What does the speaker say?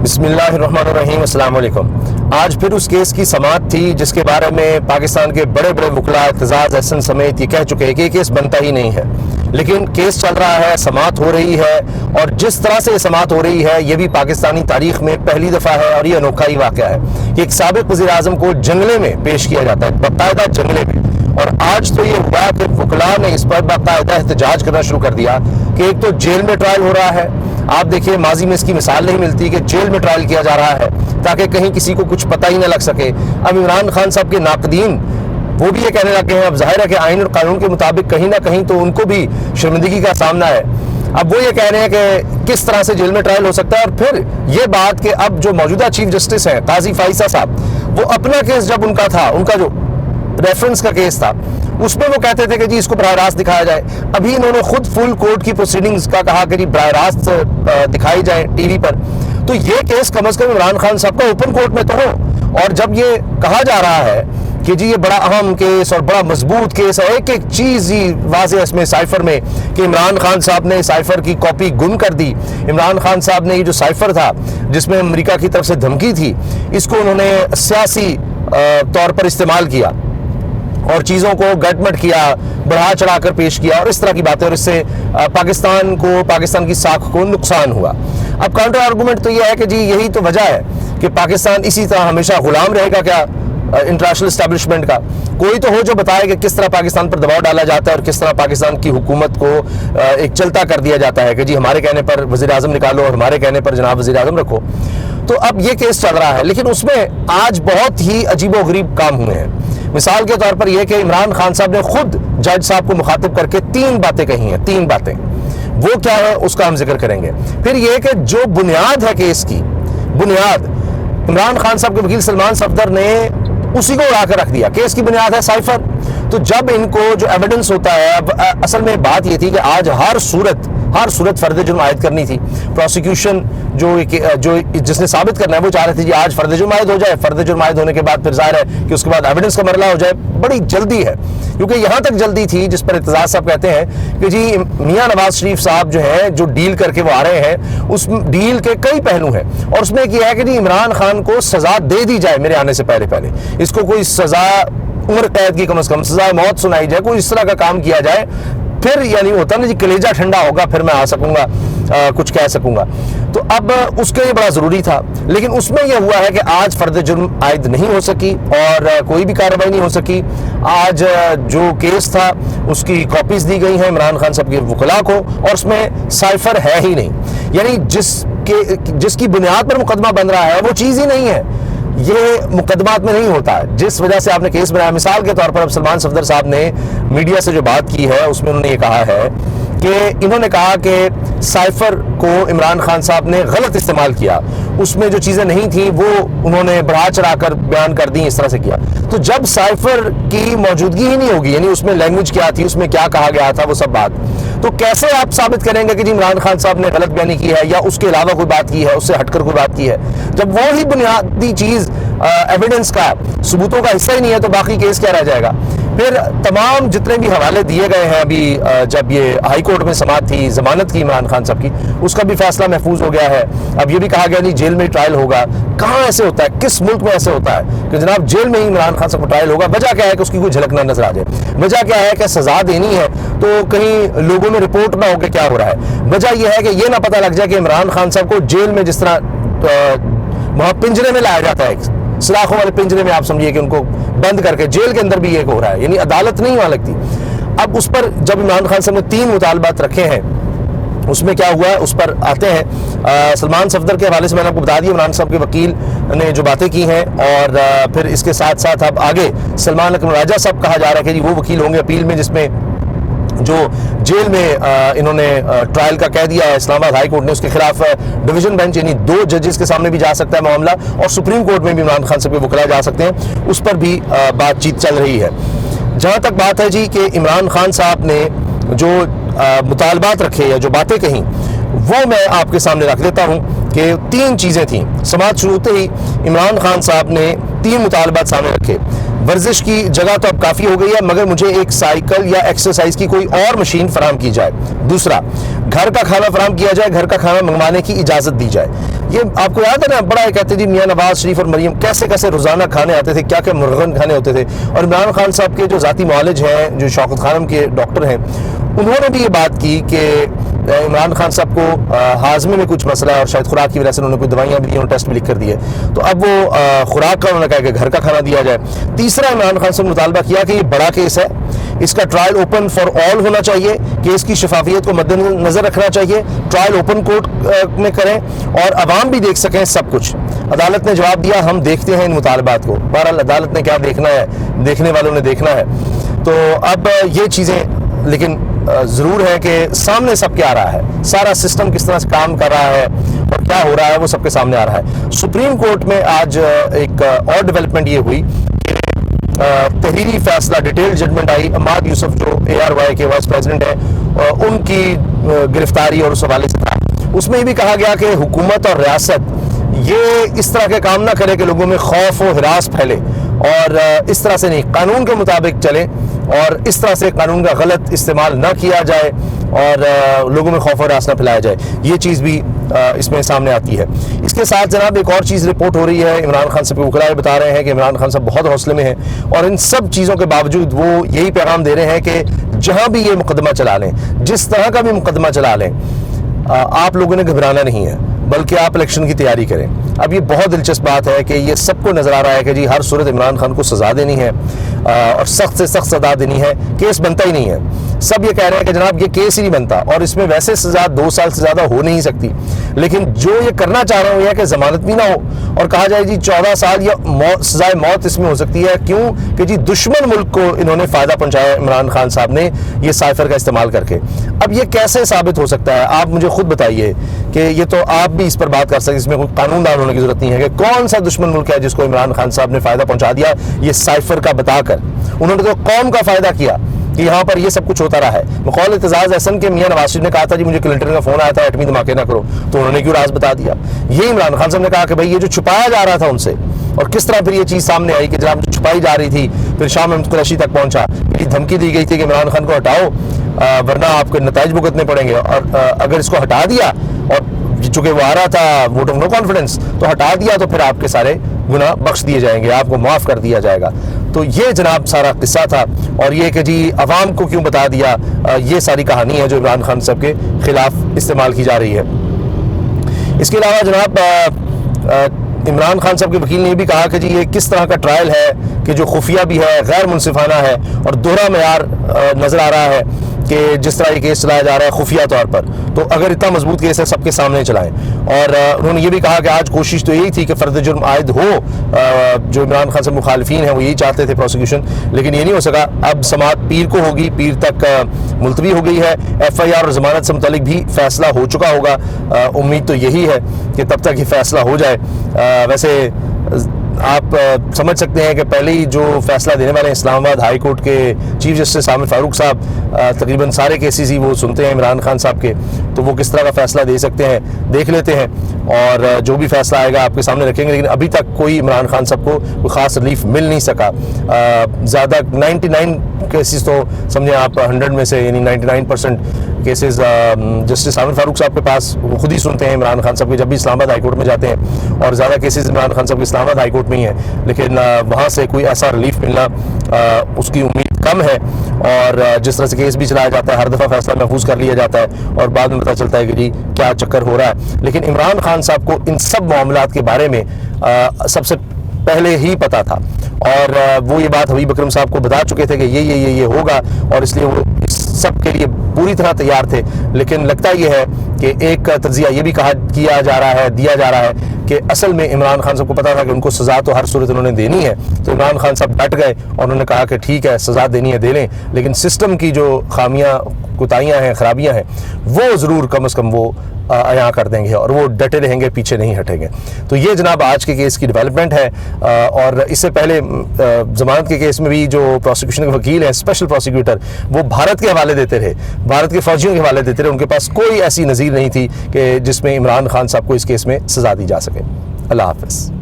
बिस्मिल्लाहिर्रहमानिर्रहीम, अस्सलाम वालेकुम। आज फिर उस केस की समाअत थी जिसके बारे में पाकिस्तान के बड़े बड़े वकला एतजाज़ अहसन समेत ये कह चुके हैं कि ये केस बनता ही नहीं है, लेकिन केस चल रहा है, समाअत हो रही है। और जिस तरह से ये समाअत हो रही है ये भी पाकिस्तानी तारीख में पहली दफ़ा है और ये अनोखा ही वाक़या है कि एक साबिक़ वज़ीर आज़म को जंगले में पेश किया जाता है, बाकायदा जंगले में। और आज तो ये हुआ कि वकला ने इस पर बाकायदा एहतजाज करना शुरू कर दिया कि एक तो जेल में ट्रायल हो रहा है। आप देखिए, माजी में इसकी मिसाल नहीं मिलती कि जेल में ट्रायल किया जा रहा है ताकि कहीं किसी को कुछ पता ही न लग सके। अब इमरान खान साहब के नाकदीन वो भी ये कहने लगे हैं, अब जाहिर है कि आइन और कानून के मुताबिक कहीं ना कहीं तो उनको भी शर्मिंदगी का सामना है। अब वो ये कह रहे हैं कि किस तरह से जेल में ट्रायल हो सकता है। और फिर ये बात कि अब जो मौजूदा चीफ जस्टिस हैं काजी फाइसा साहब, वो अपना केस जब उनका था, उनका जो रेफरेंस का केस था, उसमें वो कहते थे कि जी इसको बराह रास्त दिखाया जाए। अभी इन्होंने खुद फुल कोर्ट की प्रोसीडिंग्स का कहा कि जी बराह रास्त दिखाई जाए टीवी पर। तो ये केस कम से कम इमरान खान साहब का ओपन कोर्ट में तो हो। और जब ये कहा जा रहा है कि जी ये बड़ा अहम केस और बड़ा मजबूत केस है, एक एक चीज़ ही वाज़ेह इसमें साइफर में कि इमरान खान साहब ने साइफर की कॉपी गुम कर दी। इमरान खान साहब ने ये जो साइफर था जिसमें अमेरिका की तरफ से धमकी थी, इसको उन्होंने सियासी तौर पर इस्तेमाल किया और चीज़ों को गटमट किया, बढ़ा चढ़ा कर पेश किया और इस तरह की बातें, और इससे पाकिस्तान को, पाकिस्तान की साख को नुकसान हुआ। अब काउंटर आर्गूमेंट तो यह है कि जी यही तो वजह है कि पाकिस्तान इसी तरह हमेशा गुलाम रहेगा क्या इंटरनेशनल इस्टेब्लिशमेंट का। कोई तो हो जो बताए कि किस तरह पाकिस्तान पर दबाव डाला जाता है और किस तरह पाकिस्तान की हुकूमत को एक चलता कर दिया जाता है कि जी हमारे कहने पर वज़ीर आज़म निकालो और हमारे कहने पर जनाब वज़ीर आज़म रखो। तो अब ये केस चल रहा है, लेकिन उसमें आज बहुत ही अजीबोगरीब काम हुए हैं। मिसाल के तौर पर यह कि इमरान खान साहब ने खुद जज साहब को मुखातिब करके 3 बातें कही हैं। 3 बातें, वो क्या है उसका हम जिक्र करेंगे। फिर यह कि जो बुनियाद है केस की, बुनियाद इमरान खान साहब के वकील सलमान सफदर ने उसी को उड़ा कर रख दिया। केस की बुनियाद है साइफर। तो जब इनको जो एविडेंस होता है, अब असल में बात ये थी कि आज हर सूरत फर्द जुर्म आयद करनी थी। प्रोसिक्यूशन जो जिसने साबित करना है वो चाह रहे थे जी आज फर्द जुर्म आयद हो जाए, फर्द जुर्म आयद होने के बाद फिर जाहिर है कि उसके बाद एविडेंस का मरला हो जाए। बड़ी जल्दी है, क्योंकि यहाँ तक जल्दी थी जिस पर इत्तेजाज साहब कहते हैं कि जी मियाँ नवाज शरीफ साहब जो है, जो डील करके वो आ रहे हैं, उस डील के कई पहलू हैं और उसमें एक है कि जी इमरान खान को सजा दे दी जाए मेरे आने से पहले, इसको कोई सजा उम्र कैद की कम से कम सजा मौत सुनाई जाए, कोई इस तरह का काम किया जाए, फिर यानी होता ना जी कलेजा ठंडा होगा, फिर मैं आ सकूंगा, कुछ कह सकूंगा। तो अब उसके लिए बड़ा ज़रूरी था, लेकिन उसमें यह हुआ है कि आज फर्द जुर्म आयद नहीं हो सकी और कोई भी कार्रवाई नहीं हो सकी। आज जो केस था उसकी कॉपीज दी गई हैं इमरान खान साहब के वकला को और उसमें साइफर है ही नहीं, यानी जिसकी बुनियाद पर मुकदमा बन रहा है वो चीज़ ही नहीं है। ये मुकदमात में नहीं होता है जिस वजह से आपने केस बनाया। मिसाल के तौर पर अब सलमान सफदर साहब ने मीडिया से जो बात की है उसमें उन्होंने ये कहा है कि इन्होंने कहा कि साइफर को इमरान खान साहब ने गलत इस्तेमाल किया, उसमें जो चीज़ें नहीं थी वो उन्होंने बढ़ा चढ़ा कर बयान कर दी, इस तरह से किया। तो जब साइफर की मौजूदगी ही नहीं होगी, यानी उसमें लैंग्वेज क्या थी, उसमें क्या कहा गया था, वो सब बात, तो कैसे आप साबित करेंगे कि जी इमरान खान साहब ने गलत बयानी की है या उसके अलावा कोई बात की है, उससे हटकर कोई बात की है, जब वो ही बुनियादी चीज़ एविडेंस का सबूतों का हिस्सा ही नहीं है तो बाकी केस क्या रह जाएगा। फिर तमाम जितने भी हवाले दिए गए हैं, अभी जब ये हाई कोर्ट में समाअत थी जमानत की इमरान खान साहब की, उसका भी फैसला महफूज हो गया है। अब ये भी कहा गया नहीं जेल में ट्रायल होगा। कहाँ ऐसे होता है, किस मुल्क में ऐसे होता है कि जनाब जेल में ही इमरान खान साहब को ट्रायल होगा? वजह क्या है कि उसकी कोई झलक ना नजर आ जाए। वजह क्या है कि सजा देनी है तो कहीं लोगों में रिपोर्ट ना हो कि क्या हो रहा है। वजह यह है कि यह ना पता लग जाए कि इमरान खान साहब को जेल में जिस तरह वहाँ पिंजरे में लाया जाता है, सलाखों वाले पिंजरे में, आप समझिए कि उनको बंद करके जेल के अंदर भी ये हो रहा है, यानी अदालत नहीं वहां लगती। अब उस पर जब इमरान खान साहब ने 3 मुतालबात रखे हैं, उसमें क्या हुआ है उस पर आते हैं। सलमान सफदर के हवाले से मैंने आपको बता दिया, इमरान साहब के वकील ने जो बातें की हैं, और फिर इसके साथ साथ अब आगे सलमान अकरम राजा साहब कहा जा रहा है कि जी वो वकील होंगे अपील में, जिसमें जो जेल में इन्होंने ट्रायल का कह दिया है इस्लामाबाद हाई कोर्ट ने, उसके खिलाफ डिवीजन बेंच यानी 2 जजेस के सामने भी जा सकता है मामला, और सुप्रीम कोर्ट में भी इमरान खान साहब के वकला जा सकते हैं, उस पर भी बातचीत चल रही है। जहाँ तक बात है जी कि इमरान खान साहब ने जो मुतालबात रखे या जो बातें कहीं, वो मैं आपके सामने रख देता हूँ कि 3 चीज़ें थीं। समाअत शुरू होते ही इमरान खान साहब ने 3 मुतालबात सामने रखे। वर्जिश की जगह तो अब काफ़ी हो गई है, मगर मुझे एक साइकिल या एक्सरसाइज की कोई और मशीन फराहम की जाए। दूसरा, घर का खाना फराहम किया जाए, घर का खाना मंगवाने की इजाज़त दी जाए। ये आपको याद है ना, बड़ा कहते जी मियां नवाज शरीफ और मरीम कैसे कैसे रोज़ाना खाने आते थे, क्या क्या मुर्गन खाने होते थे। और इमरान खान साहब के जो ज़ाती मुआलिज हैं, जो शौकत खानम के डॉक्टर हैं, उन्होंने भी ये बात की कि इमरान खान साहब को हाजमे में कुछ मसला है और शायद खुराक की वजह से उन्होंने कोई दवाइयाँ भी दी, उन्होंने टेस्ट भी लिख कर दिए। तो अब वो खुराक का उन्होंने कहा कि घर का खाना दिया जाए। तीसरा इमरान खान से मुतालबा किया कि ये बड़ा केस है, इसका ट्रायल ओपन फॉर ऑल होना चाहिए, केस की शफाफियत को मद्देनजर रखना चाहिए, ट्रायल ओपन कोर्ट में करें और अवाम भी देख सकें सब कुछ। अदालत ने जवाब दिया, हम देखते हैं इन मुतालबात को। बहरहाल अदालत ने क्या देखना है, देखने वालों ने देखना है। तो अब ये चीज़ें लेकिन ज़रूर है कि सामने सब क्या आ रहा है, सारा सिस्टम किस तरह से काम कर रहा है और क्या हो रहा है वो सबके सामने आ रहा है। सुप्रीम कोर्ट में आज एक और डेवलपमेंट ये हुई कि तहरीरी फैसला, डिटेल जजमेंट आई। अमाद यूसुफ जो ARY के वाइस प्रेसिडेंट है, उनकी गिरफ्तारी और उस हवाले से था। उसमें ये भी कहा गया कि हुकूमत और रियासत ये इस तरह के काम ना करे कि लोगों में खौफ व हिरास फैले, और इस तरह से नहीं, कानून के मुताबिक चले और इस तरह से कानून का गलत इस्तेमाल ना किया जाए और लोगों में खौफ और हिरास ना फैलाया जाए। ये चीज़ भी इसमें सामने आती है। इसके साथ जनाब एक और चीज़ रिपोर्ट हो रही है, इमरान खान साहब के वकील बता रहे हैं कि इमरान खान साहब बहुत हौसले में हैं और इन सब चीज़ों के बावजूद वो यही पैगाम दे रहे हैं कि जहाँ भी ये मुकदमा चला लें, जिस तरह का भी मुकदमा चला लें, आप लोगों ने घबराना नहीं है, बल्कि आप इलेक्शन की तैयारी करें। अब ये बहुत दिलचस्प बात है कि ये सबको नज़र आ रहा है कि जी हर सूरत इमरान खान को सज़ा देनी है और सख्त से सख्त सज़ा देनी है, केस बनता ही नहीं है। सब ये कह रहे हैं कि जनाब ये केस ही नहीं बनता और इसमें वैसे सज़ा 2 साल से ज़्यादा हो नहीं सकती, लेकिन जो ये करना चाह रहे हो यह कि ज़मानत भी ना हो और कहा जाए जी 14 साल या सज़ाए मौत इसमें हो सकती है। क्यों कि जी दुश्मन मुल्क को इन्होंने फ़ायदा पहुँचाया इमरान खान साहब ने ये साइफर का इस्तेमाल करके। अब ये कैसे साबित हो सकता है, आप मुझे खुद बताइए कि ये तो आप भी इस पर बात कर सकते, इसमें कोई कानूनदान होने की जरूरत नहीं है कि कौन सा दुश्मन मुल्क है जिसको इमरान खान साहब ने फ़ायदा पहुँचा दिया ये साइफर का बताकर। उन्होंने तो कौम का फ़ायदा किया कि यहाँ पर ये सब कुछ होता रहा है। मखौल एतजाज़ एहसन के मियां नवाज शरीफ ने कहा था जी मुझे क्लिंटन का फ़ोन आया था, एटमी धमाके ना करो, तो उन्होंने क्यों राज बता दिया। ये इमरान खान साहब ने कहा कि भाई ये जो छुपाया जा रहा था उनसे, और किस तरह फिर ये चीज़ सामने आई कि जनाब जो छुपाई जा रही थी फिर शाह महमूद कुरैशी तक पहुँचा। धमकी दी गई थी कि इमरान खान को हटाओ वरना आपके नताइज भुगतने पड़ेंगे, और अगर इसको हटा दिया और चूंकि वो आ रहा था वोट ऑफ नो कॉन्फिडेंस, तो हटा दिया तो फिर आपके सारे गुनाह बख्श दिए जाएंगे, आपको माफ़ कर दिया जाएगा। तो ये जनाब सारा किस्सा था, और ये कि जी अवाम को क्यों बता दिया, ये सारी कहानी है जो इमरान खान साहब के खिलाफ इस्तेमाल की जा रही है। इसके अलावा जनाब इमरान खान साहब के वकील ने भी कहा कि जी ये किस तरह का ट्रायल है कि जो खुफिया भी है, गैर मुनसिफाना है और दोहरा मेयार नज़र आ रहा है कि जिस तरह ये केस चलाया जा रहा है खुफिया तौर पर। तो अगर इतना मजबूत केस है सबके सामने चलाएं। और उन्होंने ये भी कहा कि आज कोशिश तो यही थी कि फ़र्द जुर्म आयद हो, जो इमरान खान से मुखालिफिन हैं वो यही चाहते थे प्रोसिक्यूशन, लेकिन ये नहीं हो सका। अब समाअत पीर को होगी, पीर तक मुलतवी हो गई है। FIR और ज़मानत से मुतालिक भी फ़ैसला हो चुका होगा। उम्मीद तो यही है कि तब तक ये फ़ैसला हो जाए। वैसे आप समझ सकते हैं कि पहले ही जो फैसला देने वाले हैं इस्लामाबाद हाई कोर्ट के चीफ जस्टिस आमिर फारूक साहब, तकरीबन सारे केसेस ही वो सुनते हैं इमरान खान साहब के, तो वो किस तरह का फैसला दे सकते हैं देख लेते हैं, और जो भी फैसला आएगा आपके सामने रखेंगे। लेकिन अभी तक कोई इमरान खान साहब को कोई ख़ास रिलीफ मिल नहीं सका। ज़्यादा 99 केसेस तो समझें आप 100 में से, यानी 99% केसेस जस्टिस आमिर फारूक साहब के पास वो खुद ही सुनते हैं इमरान खान साहब के जब भी इस्लामाबाद हाई कोर्ट में जाते हैं, और ज़्यादा केसेस इमरान खान साहब के इस्लामाबाद हाई कोर्ट में ही है। लेकिन वहाँ से कोई ऐसा रिलीफ मिलना उसकी उम्मीद कम है, और जिस तरह से केस भी चलाया जाता है हर दफ़ा फैसला महफूज कर लिया जाता है और बाद में पता चलता है कि जी क्या चक्कर हो रहा है। लेकिन इमरान खान साहब को इन सब मामलात के बारे में सबसे पहले ही पता था, और वो ये बात हबीब अकरम साहब को बता चुके थे कि ये होगा, और इसलिए वो इस सब के लिए पूरी तरह तैयार थे। लेकिन लगता ये है कि एक तज्जिया ये भी दिया जा रहा है कि असल में इमरान खान साहब को पता था कि उनको सज़ा तो हर सूरत उन्होंने देनी है, तो इमरान खान साहब डट गए और उन्होंने कहा कि ठीक है सज़ा देनी है दे लें, लेकिन सिस्टम की जो खामियां कोताहियाँ हैं, ख़राबियाँ हैं, वो ज़रूर कम अज़ कम वो अयां कर देंगे और वो डटे रहेंगे, पीछे नहीं हटेंगे। तो ये जनाब आज के केस की डेवलपमेंट है। और इससे पहले ज़मानत के केस में भी जो प्रोसिक्यूशन के वकील हैं, स्पेशल प्रोसिक्यूटर, वो भारत के हवाले देते रहे, भारत के फ़ौजियों के हवाले देते रहे। उनके पास कोई ऐसी नज़ीर नहीं थी कि जिसमें इमरान खान साहब को इस केस में सज़ा दी जा सके। अल्लाह हाफ़िज़।